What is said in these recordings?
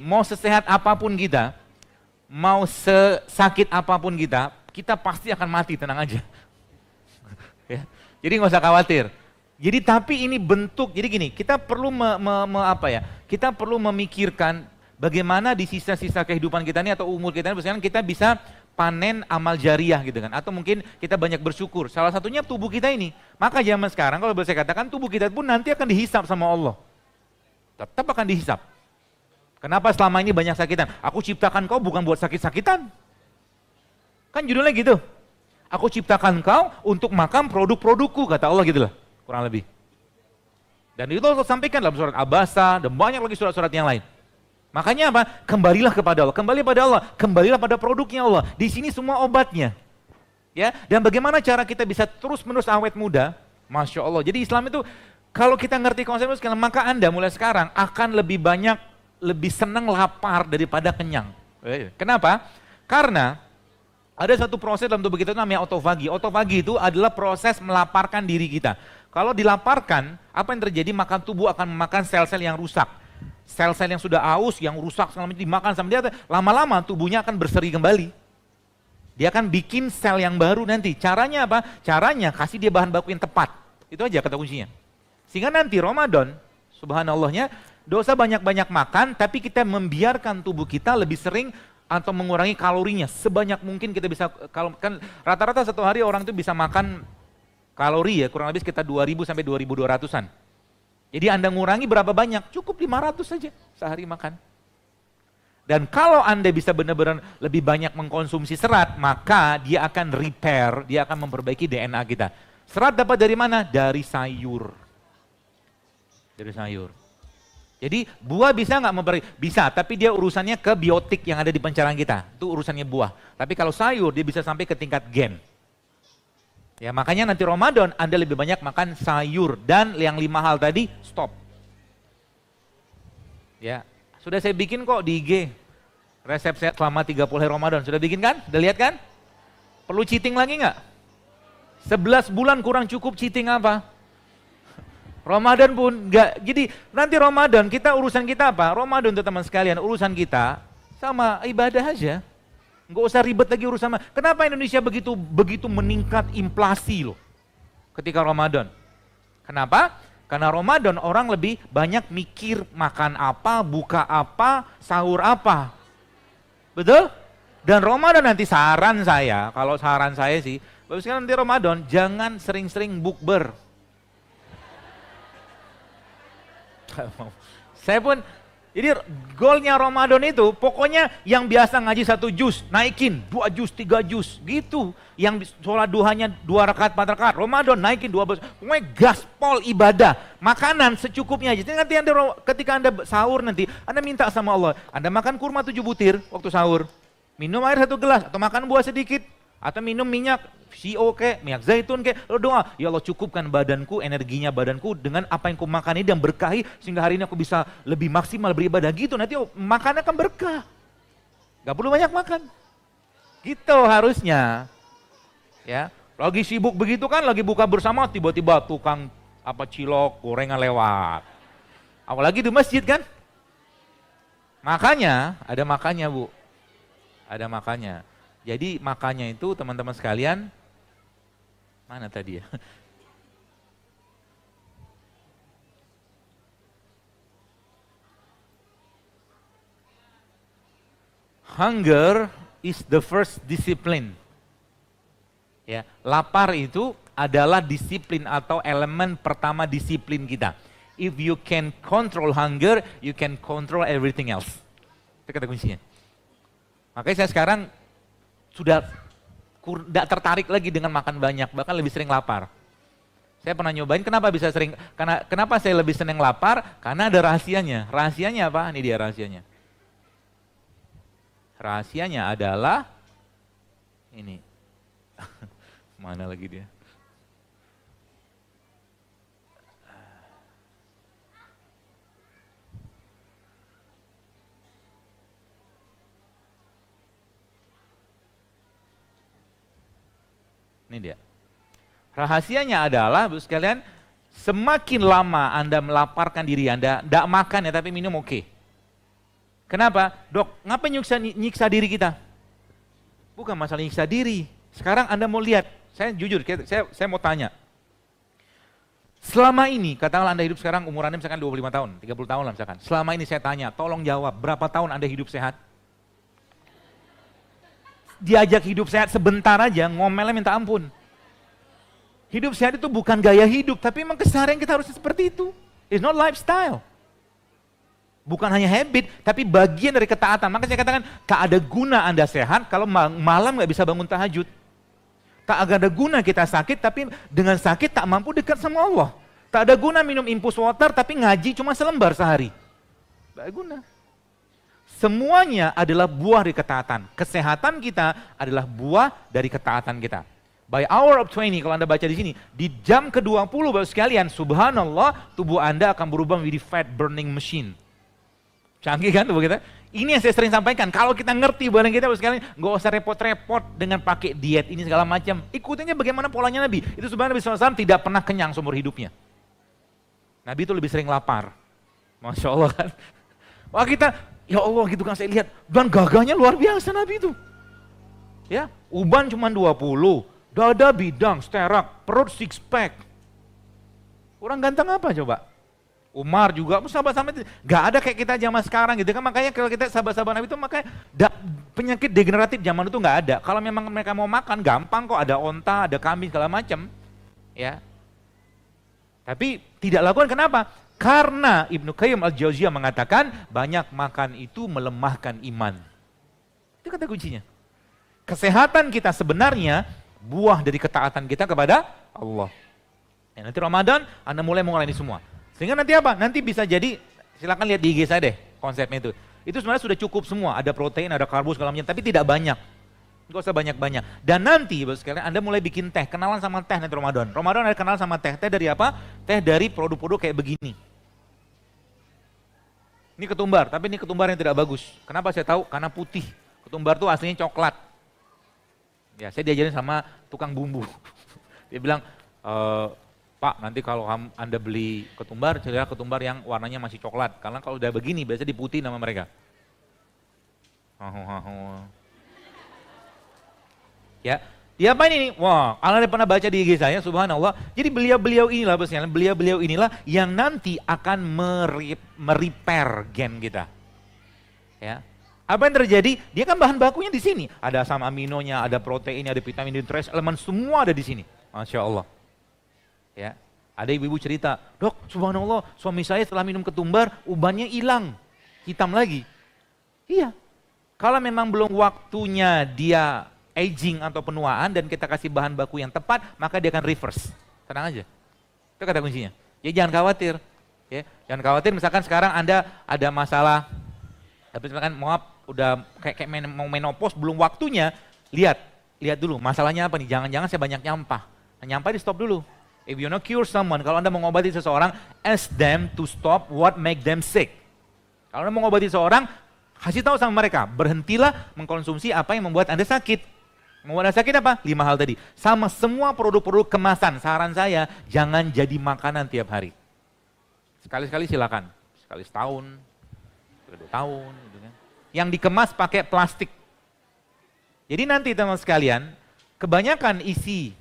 mau sesehat apapun kita, mau sesakit apapun kita pasti akan mati, tenang aja. Ya. Jadi nggak usah khawatir. Jadi tapi ini bentuk, jadi gini, kita perlu kita perlu memikirkan bagaimana di sisa-sisa kehidupan kita ini atau umur kita ini, misalkan kita bisa panen amal jariah gitu kan, atau mungkin kita banyak bersyukur. Salah satunya tubuh kita ini. Maka zaman sekarang kalau boleh saya katakan, tubuh kita pun nanti akan dihisap sama Allah. Tetap akan dihisap. Kenapa selama ini banyak sakitan? Aku ciptakan kau bukan buat sakit-sakitan. Kan judulnya gitu. Aku ciptakan kau untuk makan produk-produkku, kata Allah gitu lah, kurang lebih. Dan itu Allah sampaikan dalam surat Abasa dan banyak lagi surat-surat yang lain. Makanya apa? Kembalilah kepada Allah, kembali pada Allah, kembalilah pada produknya Allah. Di sini semua obatnya. Ya, dan bagaimana cara kita bisa terus-menerus awet muda? Masya Allah. Jadi Islam itu kalau kita ngerti konsep itu sekarang, maka Anda mulai sekarang akan lebih banyak, lebih senang lapar daripada kenyang. Kenapa? Karena ada satu proses dalam tubuh kita itu namanya otofagi. Otofagi itu adalah proses melaparkan diri kita. Kalau dilaparkan, apa yang terjadi? Maka tubuh akan memakan sel-sel yang rusak. Sel-sel yang sudah aus, yang rusak, selama dimakan sama dia, lama-lama tubuhnya akan berseri kembali. Dia akan bikin sel yang baru nanti. Caranya apa? Caranya kasih dia bahan baku yang tepat. Itu aja kata kuncinya. Sehingga nanti Ramadan, subhanallahnya, dosa banyak-banyak makan, tapi kita membiarkan tubuh kita lebih sering atau mengurangi kalorinya. Sebanyak mungkin kita bisa, kalau kan rata-rata satu hari orang itu bisa makan kalori ya, kurang lebih sekitar 2000 sampai 2200-an. Jadi Anda ngurangi berapa banyak? Cukup 500 saja sehari makan. Dan kalau Anda bisa benar-benar lebih banyak mengkonsumsi serat, maka dia akan repair, dia akan memperbaiki DNA kita. Serat dapat dari mana? Dari sayur. Dari sayur. Jadi buah bisa nggak memperbaiki? Bisa, tapi dia urusannya ke biotik yang ada di pencernaan kita. Itu urusannya buah. Tapi kalau sayur, dia bisa sampai ke tingkat gen. Ya, makanya nanti Ramadan Anda lebih banyak makan sayur dan yang 5 hal tadi stop. Ya, sudah saya bikin kok di IG resep sehat selama 30 hari Ramadan. Sudah bikin kan? Sudah lihat kan? Perlu cheating lagi nggak? 11 bulan kurang cukup cheating apa? Ramadan pun nggak. Jadi nanti Ramadan kita urusan kita apa? Ramadan teman sekalian urusan kita sama ibadah aja. Nggak usah ribet lagi urusan. Kenapa Indonesia begitu meningkat inflasi loh ketika Ramadan? Kenapa? Karena Ramadan orang lebih banyak mikir makan apa, buka apa, sahur apa. Betul? Dan Ramadan nanti saran saya, kalau saran saya sih, bagusnya nanti Ramadan jangan sering-sering bukber. Saya pun, jadi goalnya Ramadan itu pokoknya yang biasa ngaji 1 juz, naikin 2 juz, 3 juz, gitu. Yang sholat duhanya 2 rakaat, 4 rakaat, Ramadan naikin 12, pokoknya gaspol ibadah, makanan secukupnya aja. Jadi nanti ketika Anda sahur nanti, Anda minta sama Allah, Anda makan kurma 7 butir waktu sahur, minum air 1 gelas, atau makan buah sedikit, atau minum minyak, CEO minyak zaitun lalu doa, ya Allah cukupkan badanku, energinya badanku dengan apa yang ku makan ini dan berkahi sehingga hari ini aku bisa lebih maksimal beribadah gitu, nanti makannya akan berkah. Gak perlu banyak makan. Gitu harusnya. Ya, lagi sibuk begitu kan, lagi buka bersama tiba-tiba tukang cilok, gorengan lewat. Apalagi di masjid kan. Makanya, ada makannya Bu. Ada makannya. Jadi makanya itu teman-teman sekalian, mana tadi ya? Hunger is the first discipline. Ya, lapar itu adalah disiplin atau elemen pertama disiplin kita. If you can control hunger, you can control everything else. Itu kata kuncinya. Makanya saya sekarang sudah tidak tertarik lagi dengan makan banyak, bahkan lebih sering lapar. Saya pernah nyobain, kenapa bisa sering? Kenapa saya lebih senang lapar? Karena ada rahasianya. Rahasianya apa? Ini dia rahasianya. Rahasianya adalah ini. Mana lagi dia? Ini dia. Rahasianya adalah, Bu sekalian, semakin lama Anda melaparkan diri Anda, tidak makan ya tapi minum oke. Kenapa? Dok, ngapain nyiksa diri kita? Bukan masalah nyiksa diri. Sekarang Anda mau lihat, saya jujur, saya mau tanya. Selama ini, katakanlah Anda hidup sekarang umurannya misalkan 25 tahun, 30 tahun lah misalkan. Selama ini saya tanya, tolong jawab, berapa tahun Anda hidup sehat? Diajak hidup sehat sebentar aja, ngomelnya minta ampun. Hidup sehat itu bukan gaya hidup, tapi memang keseharian kita harus seperti itu. It's not lifestyle. Bukan hanya habit, tapi bagian dari ketaatan. Maka saya katakan, tak ada guna Anda sehat kalau malam nggak bisa bangun tahajud. Tak ada guna kita sakit, tapi dengan sakit tak mampu dekat sama Allah. Tak ada guna minum infus water, tapi ngaji cuma selembar sehari. Tak ada guna. Semuanya adalah buah dari ketaatan. Kesehatan kita adalah buah dari ketaatan kita. By hour of 20, kalau Anda baca di sini, di jam ke-20 Bapak sekalian, subhanallah, tubuh Anda akan berubah menjadi fat burning machine. Canggih kan tubuh kita? Ini yang saya sering sampaikan, kalau kita ngerti barang kita Bapak sekalian, nggak usah repot-repot dengan pakai diet ini segala macam. Ikutinnya bagaimana polanya Nabi. Itu sebenarnya Nabi SAW tidak pernah kenyang seumur hidupnya. Nabi itu lebih sering lapar. Masya Allah kan. Wah kita, ya Allah gitu kan saya lihat, dan gagahnya luar biasa Nabi itu. Ya, uban cuma 20, dada bidang, sterak, perut six pack. Orang ganteng apa coba? Umar juga, sahabat-sahabat gak ada kayak kita zaman sekarang gitu kan. Makanya kalau kita sahabat-sahabat Nabi itu makanya penyakit degeneratif zaman itu gak ada. Kalau memang mereka mau makan gampang kok, ada onta, ada kambing segala macam. Ya. Tapi tidak lakukan kenapa? Karena Ibnu Qayyim al-Jauziyah mengatakan banyak makan itu melemahkan iman. Itu kata kuncinya. Kesehatan kita sebenarnya buah dari ketaatan kita kepada Allah. Ya, nanti Ramadan Anda mulai mengulangi semua. Sehingga nanti apa? Nanti bisa jadi, silakan lihat di IG saya deh konsepnya itu. Itu sebenarnya sudah cukup semua, ada protein, ada karbo segala macam, tapi tidak banyak. Nggak usah banyak-banyak. Dan nanti sekalian Anda mulai bikin teh, kenalan sama teh nanti Ramadan. Ramadan ada kenal sama teh. Teh dari apa? Teh dari produk-produk kayak begini. Ini ketumbar, tapi ini ketumbar yang tidak bagus. Kenapa saya tahu? Karena putih. Ketumbar tuh aslinya coklat. Ya, saya diajarin sama tukang bumbu. Dia bilang, Pak, nanti kalau Anda beli ketumbar, carilah ketumbar yang warnanya masih coklat. Karena kalau udah begini, biasanya diputih nama mereka. Ya, dia apa ini? Wah, Anda pernah baca di IG saya, subhanallah. Jadi beliau-beliau inilah, beliau-beliau inilah yang nanti akan merepair gen kita. Ya. Apa yang terjadi? Dia kan bahan bakunya di sini. Ada asam aminonya, ada proteinnya, ada vitamin, dan trace elemen, semua ada di sini. Masya Allah. Ya, ada ibu-ibu cerita, dok, subhanallah, suami saya setelah minum ketumbar, ubannya hilang, hitam lagi. Iya, kalau memang belum waktunya dia aging atau penuaan dan kita kasih bahan baku yang tepat, maka dia akan reverse. Tenang aja, itu kata kuncinya. Ya jangan khawatir, ya jangan khawatir. Misalkan sekarang Anda ada masalah, tapi misalkan maaf, udah kayak mau menopause, belum waktunya, lihat dulu masalahnya apa nih. Jangan-jangan saya banyak nyampah, nyampah di stop dulu. If you want to cure someone, kalau Anda mau mengobati seseorang, ask them to stop what make them sick. Kalau Anda mau mengobati seseorang, kasih tahu sama mereka, berhentilah mengkonsumsi apa yang membuat Anda sakit. Membuat Anda sakit apa? 5 hal tadi. Sama semua produk-produk kemasan, saran saya, jangan jadi makanan tiap hari. Sekali-sekali silakan, sekali setahun, sekali 2 tahun. Gitu kan. Yang dikemas pakai plastik. Jadi nanti teman sekalian, kebanyakan isi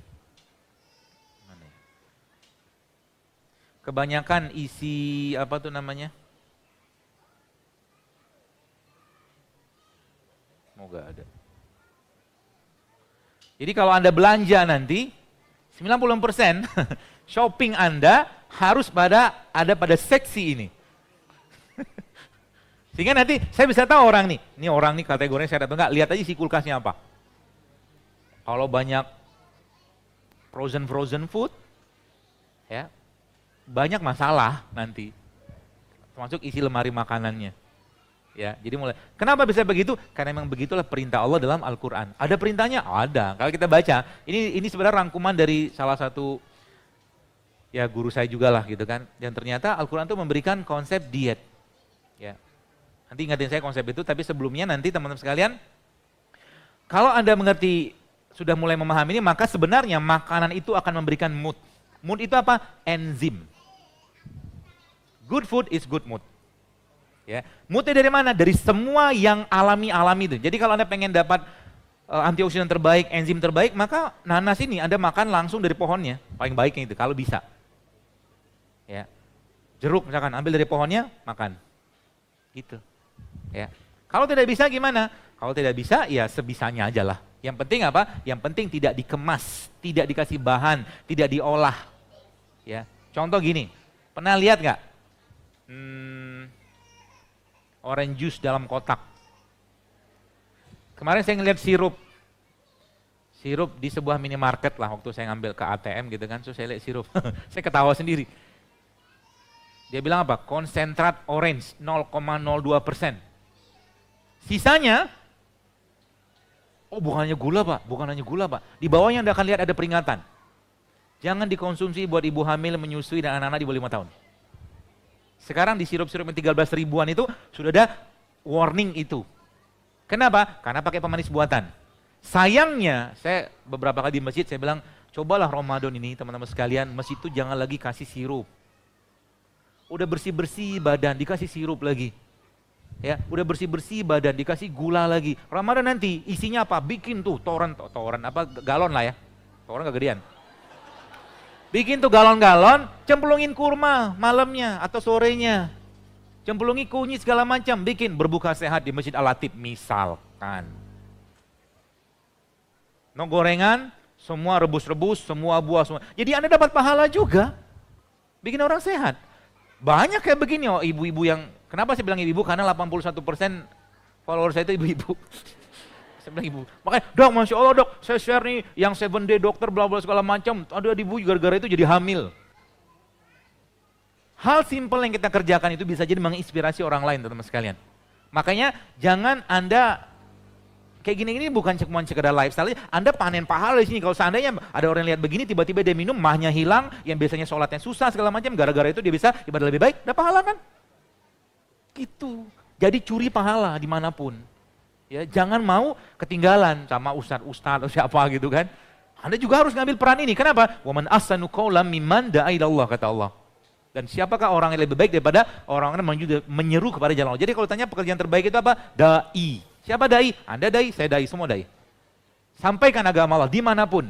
apa tuh namanya? Moga ada. Jadi kalau Anda belanja nanti 90% shopping Anda harus ada pada seksi ini. Sehingga nanti saya bisa tahu orang nih kategorinya sehat atau enggak, lihat aja isi kulkasnya apa. Kalau banyak frozen food, ya, banyak masalah nanti, termasuk isi lemari makanannya. Ya, jadi mulai. Kenapa bisa begitu? Karena memang begitulah perintah Allah dalam Al-Quran. Ada perintahnya? Ada. Kalau kita baca, ini sebenarnya rangkuman dari salah satu ya guru saya juga lah gitu kan. Dan ternyata Al-Quran itu memberikan konsep diet. Ya, nanti ingatin saya konsep itu. Tapi sebelumnya nanti teman-teman sekalian, kalau Anda mengerti, sudah mulai memahami ini, maka sebenarnya makanan itu akan memberikan mood. Mood itu apa? Enzim. Good food is good mood. Ya, moodnya dari mana? Dari semua yang alami-alami itu. Jadi kalau Anda pengen dapat antioksidan terbaik, enzim terbaik, maka nanas ini Anda makan langsung dari pohonnya, paling baiknya itu kalau bisa. Ya. Jeruk misalkan ambil dari pohonnya, makan. Gitu. Ya. Kalau tidak bisa gimana? Kalau tidak bisa ya sebisanya aja lah. Yang penting apa? Yang penting tidak dikemas, tidak dikasih bahan, tidak diolah. Ya. Contoh gini, pernah lihat nggak? Orange juice dalam kotak. Kemarin saya ngeliat sirup di sebuah minimarket lah waktu saya ngambil ke ATM gitu kan, terus saya lihat sirup, saya ketawa sendiri. Dia bilang apa? Konsentrat orange 0,02%. Sisanya, oh bukan hanya gula pak, Di bawahnya Anda akan lihat ada peringatan. Jangan dikonsumsi buat ibu hamil, menyusui dan anak-anak di bawah 5 tahun. Sekarang di sirup-sirup yang 13 ribuan itu sudah ada warning itu. Kenapa? Karena pakai pemanis buatan. Sayangnya, saya beberapa kali di masjid saya bilang, cobalah Ramadan ini teman-teman sekalian, masjid itu jangan lagi kasih sirup. Udah bersih-bersih badan, dikasih sirup lagi. Ya, udah bersih-bersih badan, dikasih gula lagi. Ramadan nanti isinya apa? Bikin tuh toren apa galon lah ya. Toren kegedean. Bikin tuh galon-galon, cemplungin kurma malamnya atau sorenya. Cemplungi kunyit segala macam, bikin berbuka sehat di Masjid Al-Latif misalkan. No gorengan, semua rebus-rebus, semua buah semua. Jadi Anda dapat pahala juga. Bikin orang sehat. Banyak kayak begini oh ibu-ibu yang, kenapa saya bilang ibu-ibu? Karena 81% follower saya itu ibu-ibu. Saya bilang ibu, makanya dok Masya Allah dok, saya share nih yang 7 day dokter bla bla segala macam, ada ibu gara-gara itu jadi hamil. Hal simpel yang kita kerjakan itu bisa jadi menginspirasi orang lain teman-teman sekalian. Makanya jangan Anda kayak gini-gini bukan cuma sekedar lifestyle, Anda panen pahala di sini. Kalau seandainya ada orang lihat begini tiba-tiba dia minum, mahnya hilang, yang biasanya sholatnya susah segala macam, gara-gara itu dia bisa ibadah lebih baik, dapat pahala kan? Gitu. Jadi curi pahala dimanapun. Ya, jangan mau ketinggalan sama ustadz atau siapa gitu kan. Anda juga harus ngambil peran ini. Kenapa? Waman ahsanu qawlan mimman da'a ila Allah, kata Allah. Dan siapakah orang yang lebih baik daripada orang yang menyeru kepada jalan Allah. Jadi kalau tanya pekerjaan terbaik itu apa? Dai. Siapa dai? Anda dai, saya dai, semua dai. Sampaikan agama Allah dimanapun.